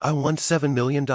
I won $7 million,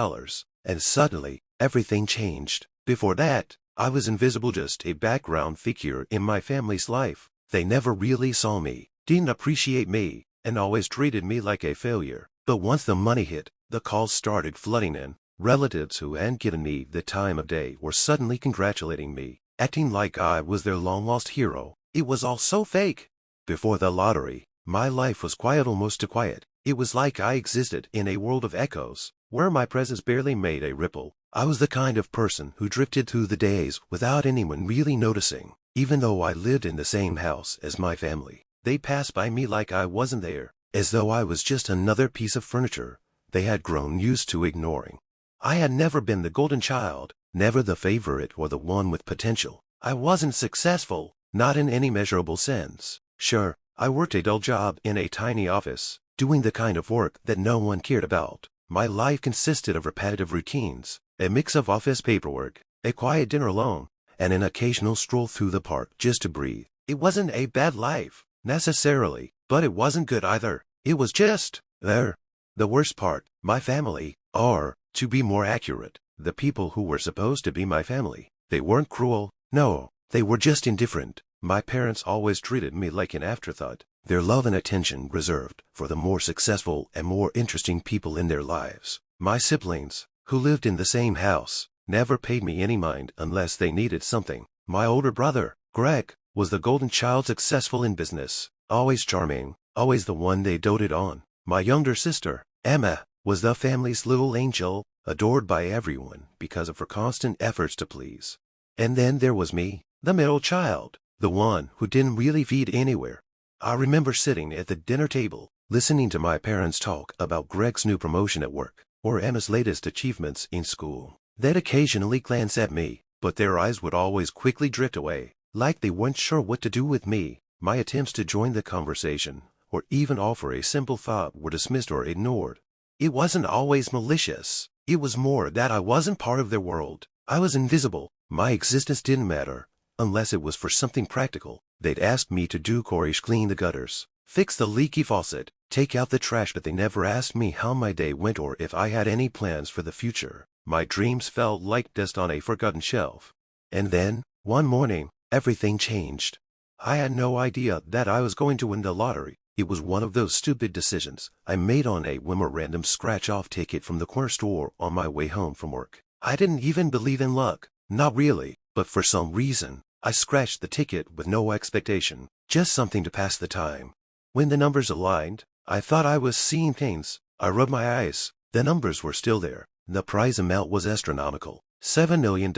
and suddenly, everything changed. Before that, I was invisible, just a background figure in my family's life. They never really saw me, didn't appreciate me, and always treated me like a failure. But once the money hit, the calls started flooding in. Relatives who hadn't given me the time of day were suddenly congratulating me, acting like I was their long-lost hero. It was all so fake. Before the lottery, my life was quiet, almost too quiet. It was like I existed in a world of echoes, where my presence barely made a ripple. I was the kind of person who drifted through the days without anyone really noticing. Even though I lived in the same house as my family, they passed by me like I wasn't there, as though I was just another piece of furniture they had grown used to ignoring. I had never been the golden child, never the favorite or the one with potential. I wasn't successful, not in any measurable sense. Sure, I worked a dull job in a tiny office, doing the kind of work that no one cared about. My life consisted of repetitive routines, a mix of office paperwork, a quiet dinner alone, and an occasional stroll through the park just to breathe. It wasn't a bad life, necessarily, but it wasn't good either. It was just there. The worst part, my family, or, to be more accurate, the people who were supposed to be my family, they weren't cruel. No, they were just indifferent. My parents always treated me like an afterthought, their love and attention reserved for the more successful and more interesting people in their lives. My siblings, who lived in the same house, never paid me any mind unless they needed something. My older brother, Greg, was the golden child, successful in business, always charming, always the one they doted on. My younger sister, Emma, was the family's little angel, adored by everyone because of her constant efforts to please. And then there was me, the middle child, the one who didn't really fit anywhere. I remember sitting at the dinner table, listening to my parents talk about Greg's new promotion at work, or Emma's latest achievements in school. They'd occasionally glance at me, but their eyes would always quickly drift away, like they weren't sure what to do with me. My attempts to join the conversation, or even offer a simple thought, were dismissed or ignored. It wasn't always malicious. It was more that I wasn't part of their world. I was invisible. My existence didn't matter, unless it was for something practical. They'd ask me to do chores, clean the gutters, fix the leaky faucet, take out the trash, but they never asked me how my day went or if I had any plans for the future. My dreams felt like dust on a forgotten shelf. And then, one morning, everything changed. I had no idea that I was going to win the lottery. It was one of those stupid decisions I made on a whim, a random scratch-off ticket from the corner store on my way home from work. I didn't even believe in luck. Not really, but for some reason, I scratched the ticket with no expectation, just something to pass the time. When the numbers aligned, I thought I was seeing things. I rubbed my eyes. The numbers were still there. The prize amount was astronomical. $7 million.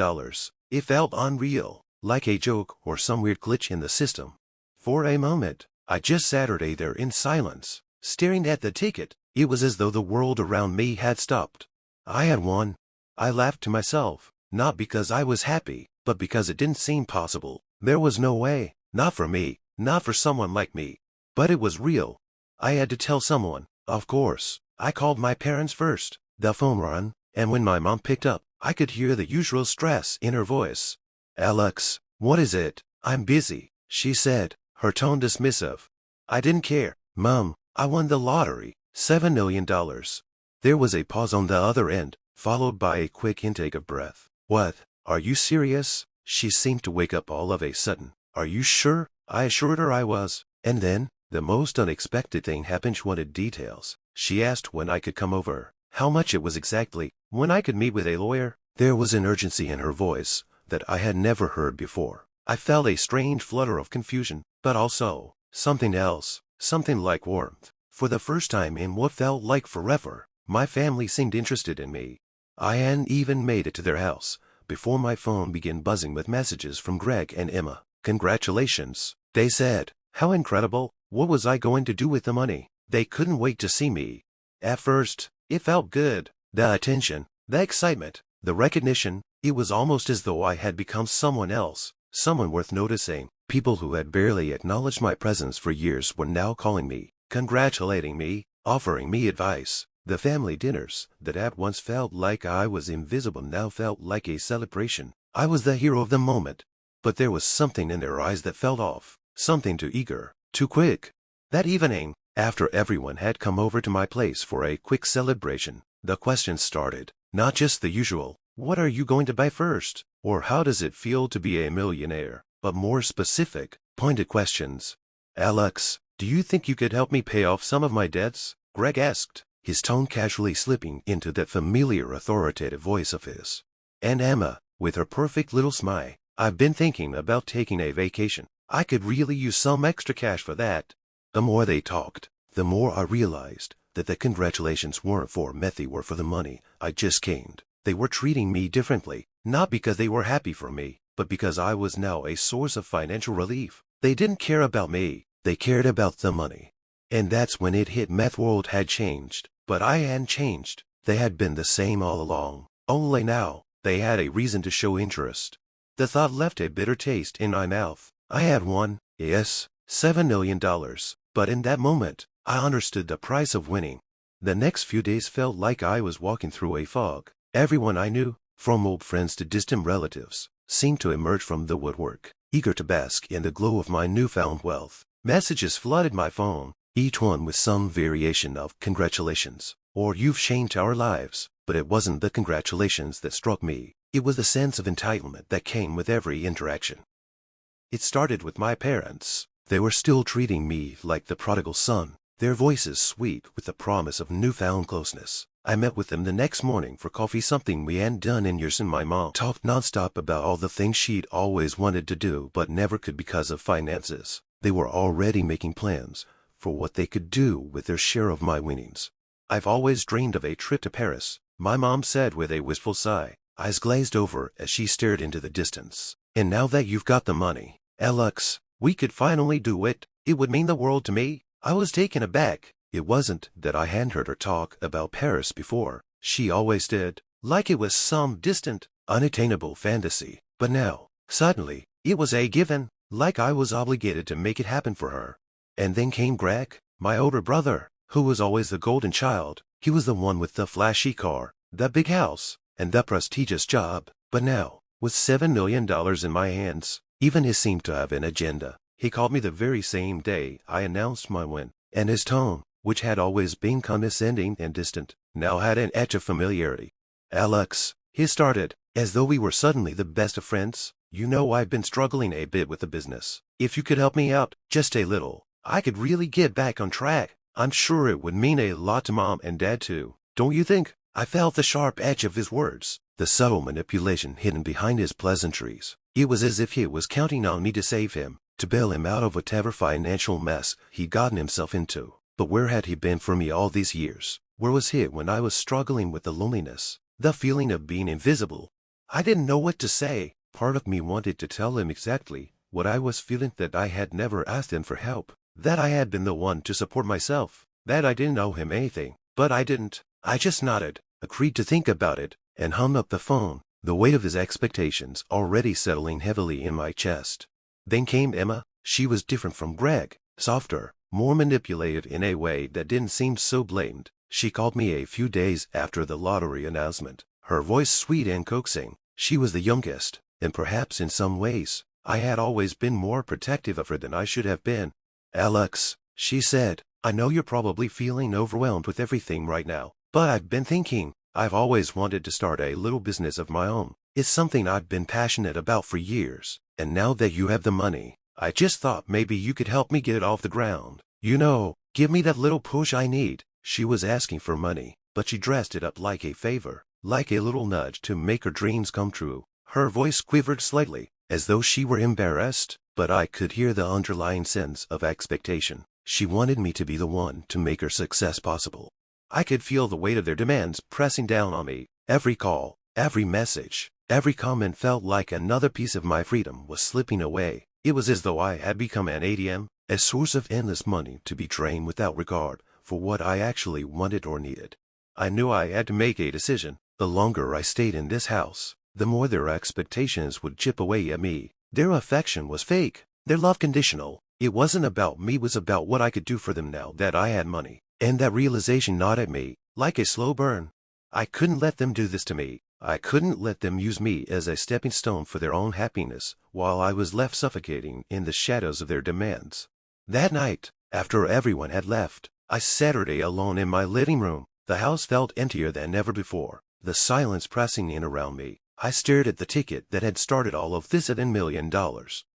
It felt unreal, like a joke or some weird glitch in the system. For a moment, I just sat there in silence, staring at the ticket. It was as though the world around me had stopped. I had won. I laughed to myself, not because I was happy, but because it didn't seem possible. There was no way, not for me, not for someone like me. But it was real. I had to tell someone, of course. I called my parents first. The phone rang, and when my mom picked up, I could hear the usual stress in her voice. "Alex, what is it?" "I'm busy," she said, her tone dismissive. I didn't care. "Mom, I won the lottery, $7 million. There was a pause on the other end, followed by a quick intake of breath. "What? Are you serious?" She seemed to wake up all of a sudden. "Are you sure?" I assured her I was. And then, the most unexpected thing happened. She wanted details. She asked when I could come over, how much it was exactly, when I could meet with a lawyer. There was an urgency in her voice that I had never heard before. I felt a strange flutter of confusion, but also something else, something like warmth. For the first time in what felt like forever, my family seemed interested in me. I hadn't even made it to their house before my phone began buzzing with messages from Greg and Emma. "Congratulations," they said. How incredible. What was I going to do with the money? They couldn't wait to see me. At first, it felt good. The attention, the excitement, the recognition. It was almost as though I had become someone else, someone worth noticing. People who had barely acknowledged my presence for years were now calling me, congratulating me, offering me advice. The family dinners that had once felt like I was invisible now felt like a celebration. I was the hero of the moment. But there was something in their eyes that felt off, something too eager, too quick. That evening, after everyone had come over to my place for a quick celebration, The questions started, not just the usual, what are you going to buy first? Or how does it feel to be a millionaire? But more specific, pointed questions. Alex, do you think you could help me pay off some of my debts? Greg asked, his tone casually slipping into that familiar authoritative voice of his. And Emma, with her perfect little smile, I've been thinking about taking a vacation. I could really use some extra cash for that. The more they talked, the more I realized that the congratulations weren't for me, they were for the money I just gained. They were treating me differently, not because they were happy for me, but because I was now a source of financial relief. They didn't care about me, they cared about the money. And that's when it hit me, the world had changed, but I hadn't changed. They had been the same all along, only now they had a reason to show interest. The thought left a bitter taste in my mouth. I had won, yes, $7 million, but in that moment, I understood the price of winning. The next few days felt like I was walking through a fog. Everyone I knew, from old friends to distant relatives, seemed to emerge from the woodwork, eager to bask in the glow of my newfound wealth. Messages flooded my phone, each one with some variation of congratulations, or you've changed our lives. But it wasn't the congratulations that struck me. It was the sense of entitlement that came with every interaction. It started with my parents. They were still treating me like the prodigal son, their voices sweet with the promise of newfound closeness. I met with them the next morning for coffee, something we hadn't done in years, and my mom talked nonstop about all the things she'd always wanted to do but never could because of finances. They were already making plans for what they could do with their share of my winnings. I've always dreamed of a trip to Paris, my mom said with a wistful sigh, eyes glazed over as she stared into the distance. And now that you've got the money, Alex, we could finally do it. It would mean the world to me. I was taken aback. It wasn't that I hadn't heard her talk about Paris before. She always did, like it was some distant, unattainable fantasy. But now, suddenly, it was a given, like I was obligated to make it happen for her. And then came Greg, my older brother, who was always the golden child. He was the one with the flashy car, the big house, and the prestigious job. But now, with $7 million in my hands, even he seemed to have an agenda. He called me the very same day I announced my win, and his tone, which had always been condescending and distant, now had an edge of familiarity. Alex, he started, as though we were suddenly the best of friends. You know, I've been struggling a bit with the business. If you could help me out, just a little, I could really get back on track. I'm sure it would mean a lot to Mom and Dad too. Don't you think? I felt the sharp edge of his words, the subtle manipulation hidden behind his pleasantries. It was as if he was counting on me to save him, to bail him out of whatever financial mess he'd gotten himself into. But where had he been for me all these years? Where was he when I was struggling with the loneliness, the feeling of being invisible? I didn't know what to say. Part of me wanted to tell him exactly what I was feeling, that I had never asked him for help, that I had been the one to support myself, that I didn't owe him anything. But I didn't. I just nodded, agreed to think about it, and hung up the phone, the weight of his expectations already settling heavily in my chest. Then came Emma. She was different from Greg, softer, more manipulative in a way that didn't seem so blatant. She called me a few days after the lottery announcement, her voice sweet and coaxing. She was the youngest, and perhaps in some ways, I had always been more protective of her than I should have been. Alex, she said, I know you're probably feeling overwhelmed with everything right now, but I've been thinking. I've always wanted to start a little business of my own. It's something I've been passionate about for years, and now that you have the money, I just thought maybe you could help me get it off the ground. You know, give me that little push I need. She was asking for money, but she dressed it up like a favor, like a little nudge to make her dreams come true. Her voice quivered slightly, as though she were embarrassed, but I could hear the underlying sense of expectation. She wanted me to be the one to make her success possible. I could feel the weight of their demands pressing down on me. Every call, every message, every comment felt like another piece of my freedom was slipping away. It was as though I had become an ATM, a source of endless money to be drained without regard for what I actually wanted or needed. I knew I had to make a decision. The longer I stayed in this house, the more their expectations would chip away at me. Their affection was fake, their love conditional. It wasn't about me, it was about what I could do for them now that I had money. And that realization gnawed at me, like a slow burn. I couldn't let them do this to me. I couldn't let them use me as a stepping stone for their own happiness, while I was left suffocating in the shadows of their demands. That night, after everyone had left, I sat alone in my living room, The house felt emptier than ever before, the silence pressing in around me. I stared at the ticket that had started all of this at $1 million,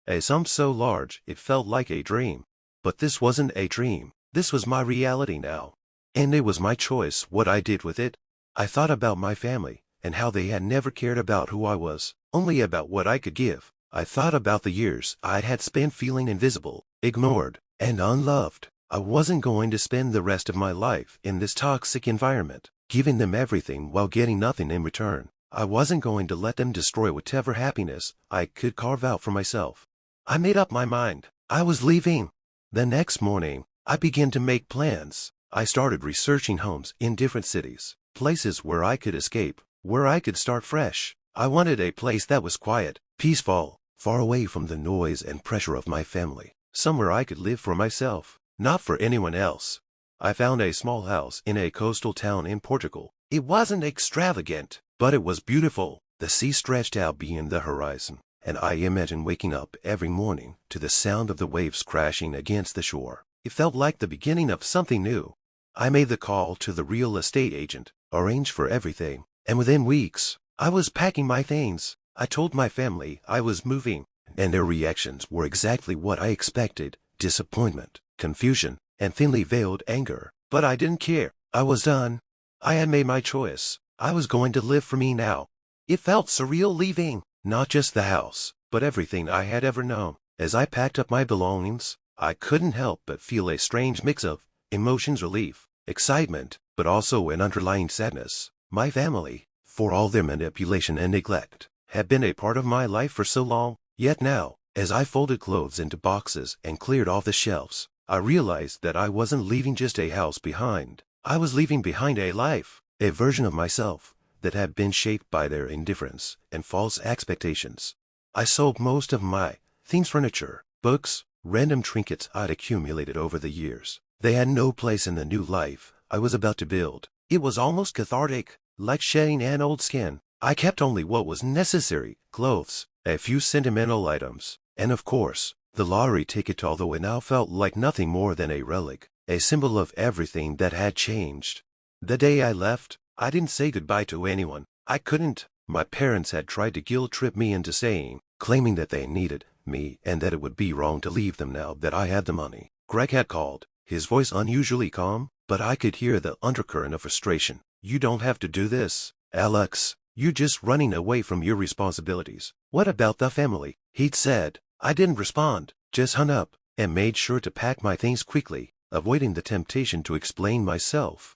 a sum so large it felt like a dream. But this wasn't a dream. This was my reality now. And it was my choice what I did with it. I thought about my family, and how they had never cared about who I was, only about what I could give. I thought about the years I had spent feeling invisible, ignored, and unloved. I wasn't going to spend the rest of my life in this toxic environment, giving them everything while getting nothing in return. I wasn't going to let them destroy whatever happiness I could carve out for myself. I made up my mind. I was leaving. The next morning, I began to make plans. I started researching homes in different cities, places where I could escape, where I could start fresh. I wanted a place that was quiet, peaceful, far away from the noise and pressure of my family, somewhere I could live for myself, not for anyone else. I found a small house in a coastal town in Portugal. It wasn't extravagant, but it was beautiful. The sea stretched out beyond the horizon, and I imagined waking up every morning to the sound of the waves crashing against the shore. It felt like the beginning of something new. I made the call to the real estate agent, arranged for everything, and within weeks, I was packing my things. I told my family I was moving, and their reactions were exactly what I expected: disappointment, confusion, and thinly veiled anger. But I didn't care. I was done. I had made my choice. I was going to live for me now. It felt surreal leaving, not just the house, but everything I had ever known. As I packed up my belongings, I couldn't help but feel a strange mix of emotions: relief, excitement, but also an underlying sadness. My family, for all their manipulation and neglect, had been a part of my life for so long. Yet now, as I folded clothes into boxes and cleared off the shelves, I realized that I wasn't leaving just a house behind. I was leaving behind a life, a version of myself that had been shaped by their indifference and false expectations. I sold most of my things: furniture, books, random trinkets I'd accumulated over the years. They had no place in the new life I was about to build. It was almost cathartic, like shedding an old skin. I kept only what was necessary: clothes, a few sentimental items, and of course, the lottery ticket, although it now felt like nothing more than a relic, a symbol of everything that had changed. The day I left, I didn't say goodbye to anyone. I couldn't. My parents had tried to guilt-trip me into staying, claiming that they needed me and that it would be wrong to leave them now that I had the money. Greg had called, his voice unusually calm, but I could hear the undercurrent of frustration. "You don't have to do this, Alex. You're just running away from your responsibilities. What about the family?" he'd said. I didn't respond, just hung up, and made sure to pack my things quickly, avoiding the temptation to explain myself.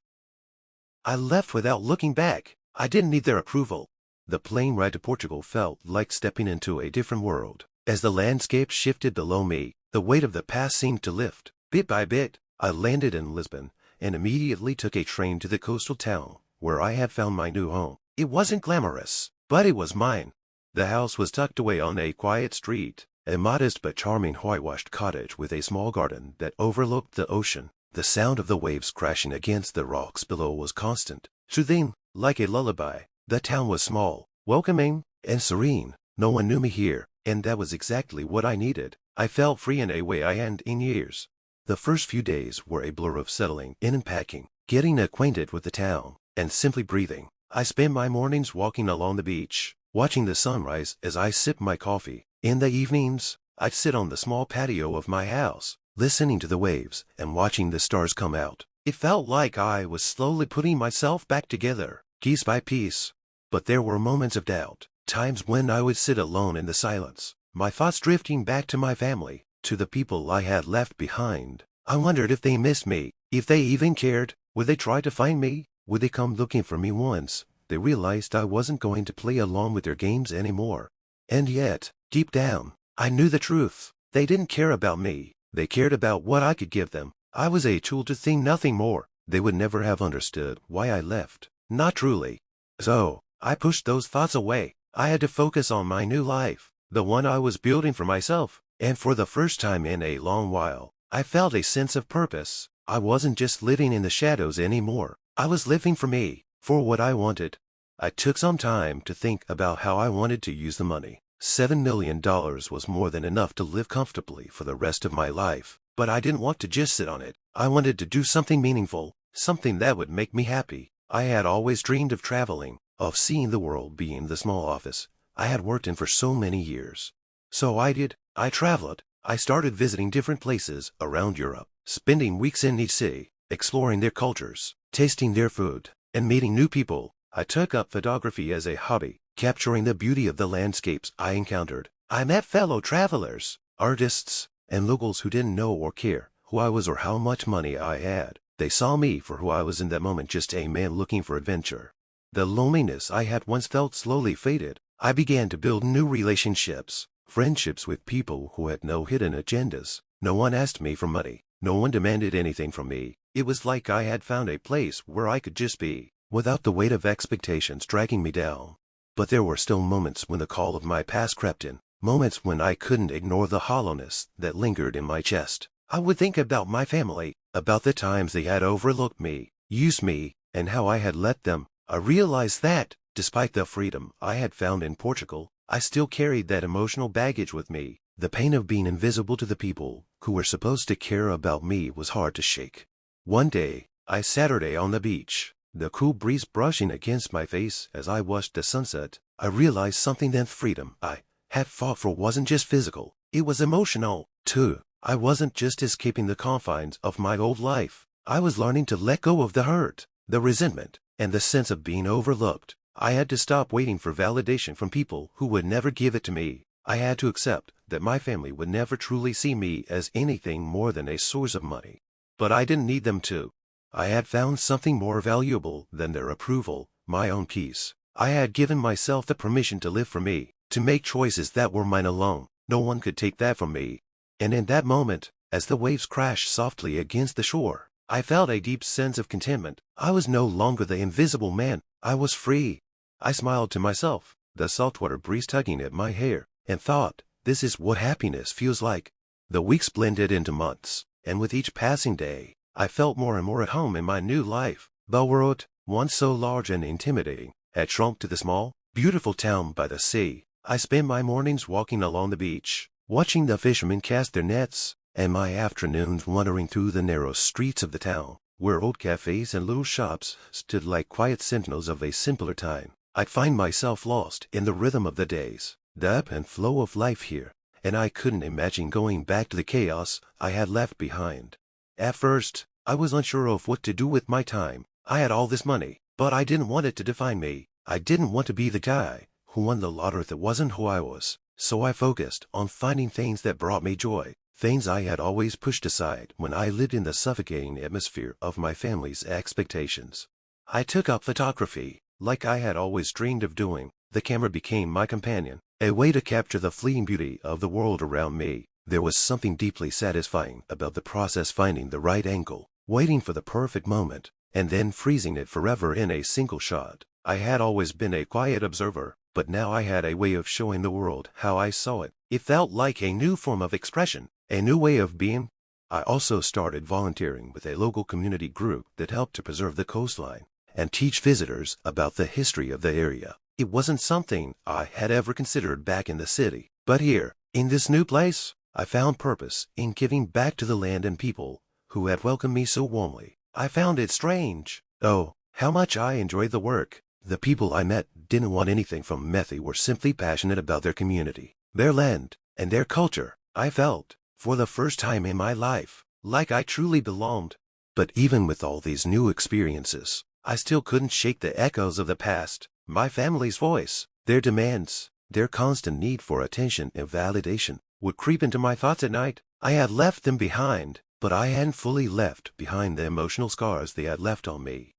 I left without looking back. I didn't need their approval. The plane ride to Portugal felt like stepping into a different world. As the landscape shifted below me, the weight of the past seemed to lift. Bit by bit, I landed in Lisbon and immediately took a train to the coastal town where I had found my new home. It wasn't glamorous, but it was mine. The house was tucked away on a quiet street, a modest but charming whitewashed cottage with a small garden that overlooked the ocean. The sound of the waves crashing against the rocks below was constant, soothing, like a lullaby. The town was small, welcoming, and serene. No one knew me here, and that was exactly what I needed. I felt free in a way I hadn't in years. The first few days were a blur of settling in and packing, getting acquainted with the town, and simply breathing. I spent my mornings walking along the beach, watching the sunrise as I sipped my coffee. In the evenings, I'd sit on the small patio of my house, listening to the waves and watching the stars come out. It felt like I was slowly putting myself back together, piece by piece. But there were moments of doubt, times when I would sit alone in the silence, my thoughts drifting back to my family, to the people I had left behind. I wondered if they missed me, if they even cared. Would they try to find me? Would they come looking for me once they realized I wasn't going to play along with their games anymore? And yet, deep down, I knew the truth. They didn't care about me. They cared about what I could give them. I was a tool to think, nothing more. They would never have understood why I left. Not truly. So, I pushed those thoughts away. I had to focus on my new life, the one I was building for myself. And for the first time in a long while, I felt a sense of purpose. I wasn't just living in the shadows anymore. I was living for me, for what I wanted. I took some time to think about how I wanted to use the money. $7 million was more than enough to live comfortably for the rest of my life. But I didn't want to just sit on it. I wanted to do something meaningful. something that would make me happy. I had always dreamed of traveling, of seeing the world being the small office I had worked in for so many years. So I did. I traveled. I started visiting different places around Europe, spending weeks in each city, exploring their cultures, tasting their food, and meeting new people. I took up photography as a hobby, capturing the beauty of the landscapes I encountered. I met fellow travelers, artists, and locals who didn't know or care who I was or how much money I had. They saw me for who I was in that moment, just a man looking for adventure. The loneliness I had once felt slowly faded. I began to build new relationships, friendships with people who had no hidden agendas. No one asked me for money. No one demanded anything from me. It was like I had found a place where I could just be, without the weight of expectations dragging me down. But there were still moments when the call of my past crept in, moments when I couldn't ignore the hollowness that lingered in my chest. I would think about my family, about the times they had overlooked me, used me, and how I had let them. I realized that, despite the freedom I had found in Portugal, I still carried that emotional baggage with me. The pain of being invisible to the people who were supposed to care about me was hard to shake. One day, Saturday on the beach, the cool breeze brushing against my face as I watched the sunset, I realized something: that freedom I had fought for wasn't just physical, it was emotional, too. I wasn't just escaping the confines of my old life. I was learning to let go of the hurt, the resentment, and the sense of being overlooked. I had to stop waiting for validation from people who would never give it to me. I had to accept that my family would never truly see me as anything more than a source of money. But I didn't need them to. I had found something more valuable than their approval: my own peace. I had given myself the permission to live for me, to make choices that were mine alone. No one could take that from me. And in that moment, as the waves crashed softly against the shore, I felt a deep sense of contentment. I was no longer the invisible man. I was free. I smiled to myself, the saltwater breeze tugging at my hair, and thought, this is what happiness feels like. The weeks blended into months, and with each passing day, I felt more and more at home in my new life. Belworld, once so large and intimidating, had shrunk to the small, beautiful town by the sea. I spent my mornings walking along the beach, watching the fishermen cast their nets, and my afternoons wandering through the narrow streets of the town, where old cafes and little shops stood like quiet sentinels of a simpler time. I'd find myself lost in the rhythm of the days, the ebb and flow of life here, and I couldn't imagine going back to the chaos I had left behind. At first, I was unsure of what to do with my time. I had all this money, but I didn't want it to define me. I didn't want to be the guy who won the lottery that wasn't who I was. So I focused on finding things that brought me joy, things I had always pushed aside when I lived in the suffocating atmosphere of my family's expectations. I took up photography, like I had always dreamed of doing. The camera became my companion, a way to capture the fleeting beauty of the world around me. There was something deeply satisfying about the process: finding the right angle, waiting for the perfect moment, and then freezing it forever in a single shot. I had always been a quiet observer, but now I had a way of showing the world how I saw it. It felt like a new form of expression, a new way of being. I also started volunteering with a local community group that helped to preserve the coastline and teach visitors about the history of the area. It wasn't something I had ever considered back in the city, but here, in this new place, I found purpose in giving back to the land and people who had welcomed me so warmly. I found it strange, oh, how much I enjoyed the work. The people I met didn't want anything from me. They were simply passionate about their community, their land, and their culture. I felt, for the first time in my life, like I truly belonged. But even with all these new experiences, I still couldn't shake the echoes of the past. My family's voice, their demands, their constant need for attention and validation would creep into my thoughts at night. I had left them behind, but I hadn't fully left behind the emotional scars they had left on me.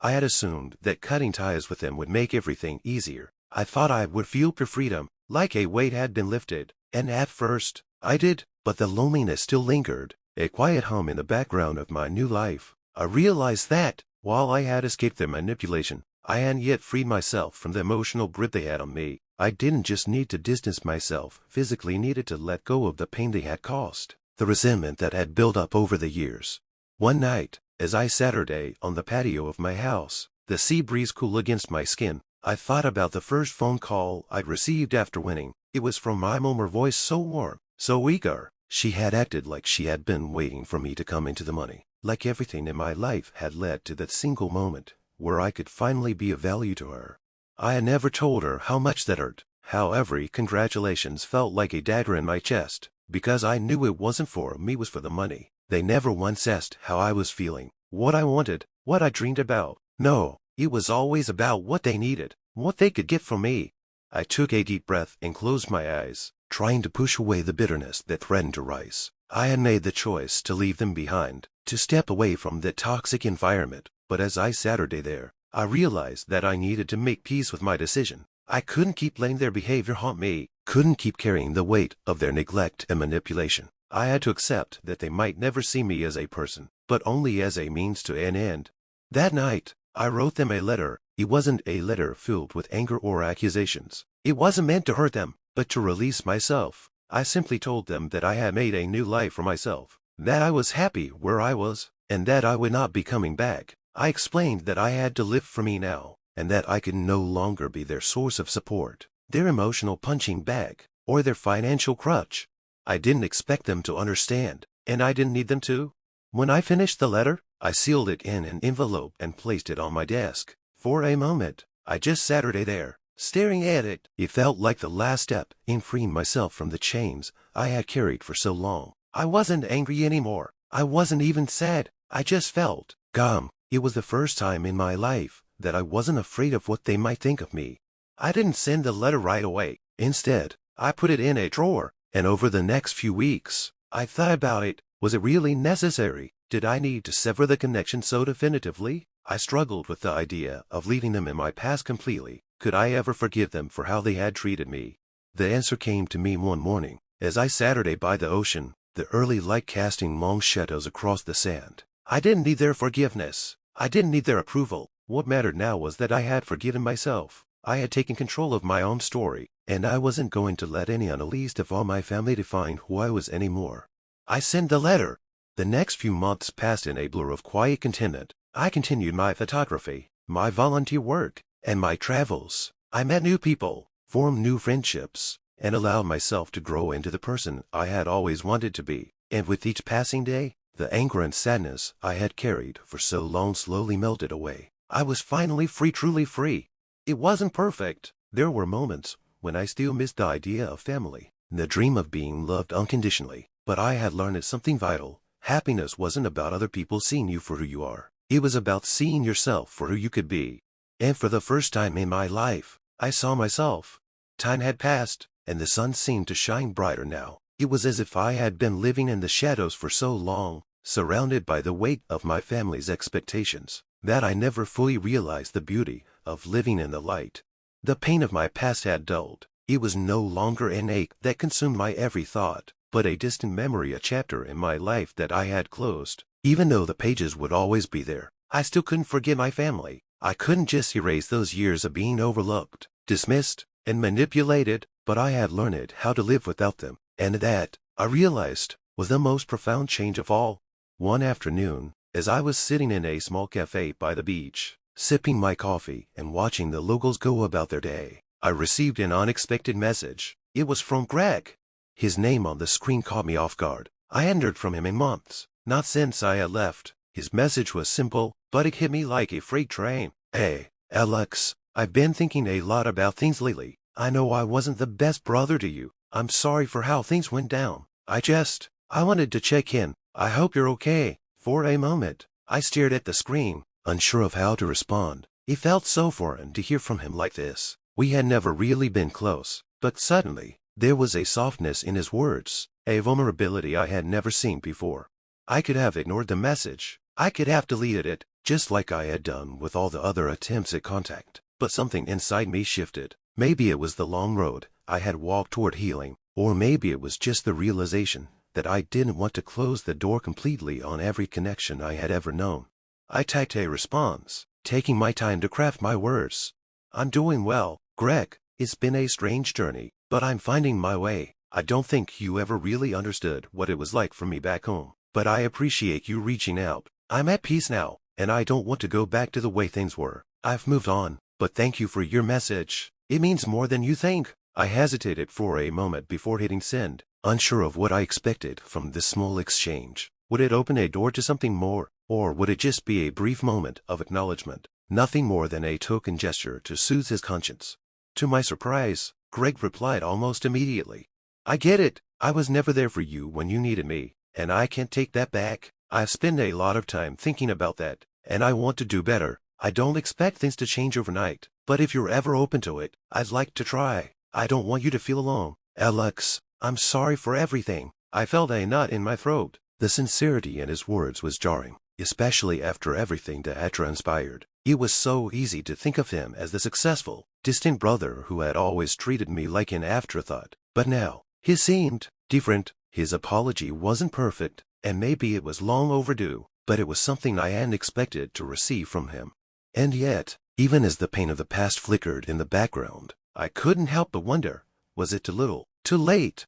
I had assumed that cutting ties with them would make everything easier. I thought I would feel pure freedom, like a weight had been lifted. And at first, I did, but the loneliness still lingered, a quiet hum in the background of my new life. I realized that, while I had escaped their manipulation, I hadn't yet freed myself from the emotional grip they had on me. I didn't just need to distance myself physically, needed to let go of the pain they had caused, the resentment that had built up over the years. One night, as I Saturday on the patio of my house, the sea breeze cool against my skin, I thought about the first phone call I'd received after winning. It was from my mom, her voice so warm, so eager. She had acted like she had been waiting for me to come into the money. like everything in my life had led to that single moment where I could finally be of value to her. I had never told her how much that hurt, how every congratulations felt like a dagger in my chest, because I knew it wasn't for me, it was for the money. They never once asked how I was feeling, what I wanted, what I dreamed about. No, it was always about what they needed, what they could get from me. I took a deep breath and closed my eyes, trying to push away the bitterness that threatened to rise. I had made the choice to leave them behind, to step away from that toxic environment, but as I sat there, I realized that I needed to make peace with my decision. I couldn't keep letting their behavior haunt me, couldn't keep carrying the weight of their neglect and manipulation. I had to accept that they might never see me as a person, but only as a means to an end. That night, I wrote them a letter. It wasn't a letter filled with anger or accusations. It wasn't meant to hurt them, but to release myself. I simply told them that I had made a new life for myself, that I was happy where I was, and that I would not be coming back. I explained that I had to live for me now, and that I could no longer be their source of support, their emotional punching bag, or their financial crutch. I didn't expect them to understand, and I didn't need them to. When I finished the letter, I sealed it in an envelope and placed it on my desk. For a moment, I just sat there, staring at it. It felt like the last step in freeing myself from the chains I had carried for so long. I wasn't angry anymore. I wasn't even sad. I just felt calm. It was the first time in my life that I wasn't afraid of what they might think of me. I didn't send the letter right away. Instead, I put it in a drawer, and over the next few weeks, I thought about it. Was it really necessary? Did I need to sever the connection so definitively? I struggled with the idea of leaving them in my past completely. Could I ever forgive them for how they had treated me? The answer came to me one morning, as I sat by the ocean, the early light casting long shadows across the sand. I didn't need their forgiveness. I didn't need their approval. What mattered now was that I had forgiven myself. I had taken control of my own story, and I wasn't going to let anyone, at least of all my family, define who I was anymore. I sent the letter. The next few months passed in a blur of quiet contentment. I continued my photography, my volunteer work, and my travels. I met new people, formed new friendships, and allowed myself to grow into the person I had always wanted to be. And with each passing day, the anger and sadness I had carried for so long slowly melted away. I was finally free, truly free. It wasn't perfect. There were moments when I still missed the idea of family, the dream of being loved unconditionally. But I had learned something vital. Happiness wasn't about other people seeing you for who you are. It was about seeing yourself for who you could be. And for the first time in my life, I saw myself. Time had passed, and the sun seemed to shine brighter now. It was as if I had been living in the shadows for so long, surrounded by the weight of my family's expectations, that I never fully realized the beauty of living in the light. The pain of my past had dulled. It was no longer an ache that consumed my every thought, but a distant memory, a chapter in my life that I had closed. Even though the pages would always be there, I still couldn't forget my family. I couldn't just erase those years of being overlooked, dismissed, and manipulated, but I had learned how to live without them, and that, I realized, was the most profound change of all. One afternoon, as I was sitting in a small cafe by the beach, sipping my coffee and watching the locals go about their day, I received an unexpected message. It was from Greg. His name on the screen caught me off guard. I hadn't heard from him in months, not since I had left. His message was simple, but it hit me like a freight train. Hey, Alex, I've been thinking a lot about things lately. I know I wasn't the best brother to you. I'm sorry for how things went down. I wanted to check in. I hope you're okay. For a moment, I stared at the screen, unsure of how to respond. It felt so foreign to hear from him like this. We had never really been close, but suddenly, there was a softness in his words, a vulnerability I had never seen before. I could have ignored the message. I could have deleted it, just like I had done with all the other attempts at contact. But something inside me shifted. Maybe it was the long road I had walked toward healing, or maybe it was just the realization that I didn't want to close the door completely on every connection I had ever known. I typed a response, taking my time to craft my words. I'm doing well, Greg. It's been a strange journey, but I'm finding my way. I don't think you ever really understood what it was like for me back home, but I appreciate you reaching out. I'm at peace now, and I don't want to go back to the way things were. I've moved on, but thank you for your message. It means more than you think. I hesitated for a moment before hitting send, unsure of what I expected from this small exchange. Would it open a door to something more, or would it just be a brief moment of acknowledgement? Nothing more than a token gesture to soothe his conscience. To my surprise, Greg replied almost immediately. I get it. I was never there for you when you needed me, and I can't take that back. I've spent a lot of time thinking about that, and I want to do better. I don't expect things to change overnight, but if you're ever open to it, I'd like to try. I don't want you to feel alone. Alex, I'm sorry for everything. I felt a knot in my throat. The sincerity in his words was jarring, especially after everything that had transpired. It was so easy to think of him as the successful, distant brother who had always treated me like an afterthought. But now, he seemed different. His apology wasn't perfect, and maybe it was long overdue, but it was something I hadn't expected to receive from him. And yet, even as the pain of the past flickered in the background, I couldn't help but wonder, was it too little, too late?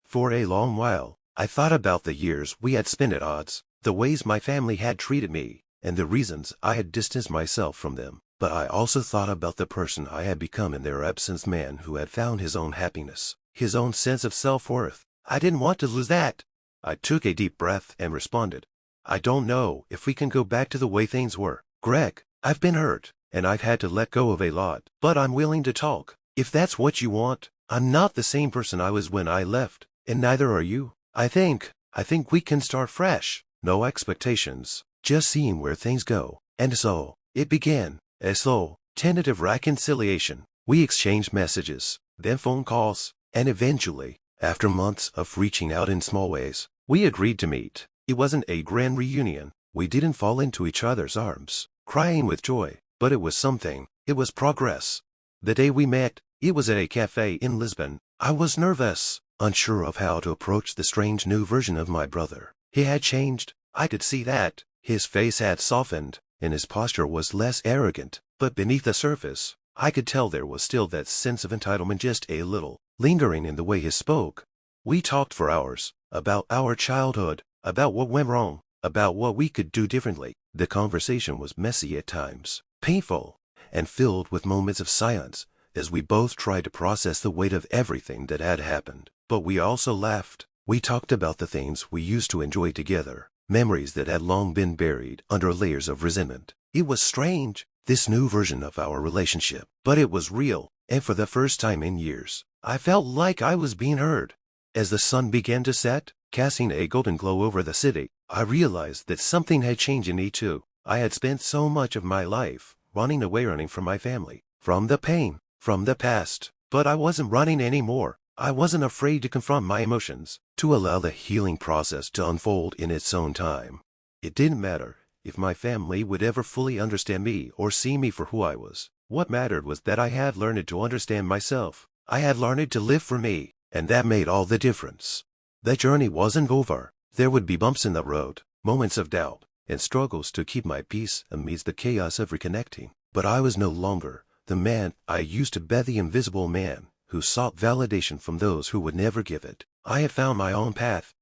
For a long while, I thought about the years we had spent at odds, the ways my family had treated me, and the reasons I had distanced myself from them. But I also thought about the person I had become in their absence, man who had found his own happiness, his own sense of self-worth. I didn't want to lose that. I took a deep breath and responded. I don't know if we can go back to the way things were. Greg, I've been hurt, and I've had to let go of a lot, but I'm willing to talk. If that's what you want. I'm not the same person I was when I left, and neither are you. I think we can start fresh. No expectations, just seeing where things go. And so, it began. A slow, tentative reconciliation. We exchanged messages, then phone calls, and eventually, after months of reaching out in small ways, we agreed to meet. It wasn't a grand reunion. We didn't fall into each other's arms, crying with joy, but it was something. It was progress. The day we met, it was at a cafe in Lisbon. I was nervous, unsure of how to approach the strange new version of my brother. He had changed. I could see that. His face had softened, and his posture was less arrogant, but beneath the surface, I could tell there was still that sense of entitlement, just a little, lingering in the way he spoke. We talked for hours, about our childhood, about what went wrong, about what we could do differently. The conversation was messy at times, painful, and filled with moments of silence, as we both tried to process the weight of everything that had happened. But we also laughed. We talked about the things we used to enjoy together, memories that had long been buried under layers of resentment. It was strange, this new version of our relationship, but it was real, and for the first time in years, I felt like I was being heard. As the sun began to set, casting a golden glow over the city, I realized that something had changed in me too. I had spent so much of my life running from my family, from the pain, from the past. But I wasn't running anymore. I wasn't afraid to confront my emotions, to allow the healing process to unfold in its own time. It didn't matter if my family would ever fully understand me or see me for who I was. What mattered was that I had learned to understand myself. I had learned to live for me, and that made all the difference. The journey wasn't over. There would be bumps in the road, moments of doubt, and struggles to keep my peace amidst the chaos of reconnecting. But I was no longer the man I used to be, the invisible man who sought validation from those who would never give it. I had found my own path,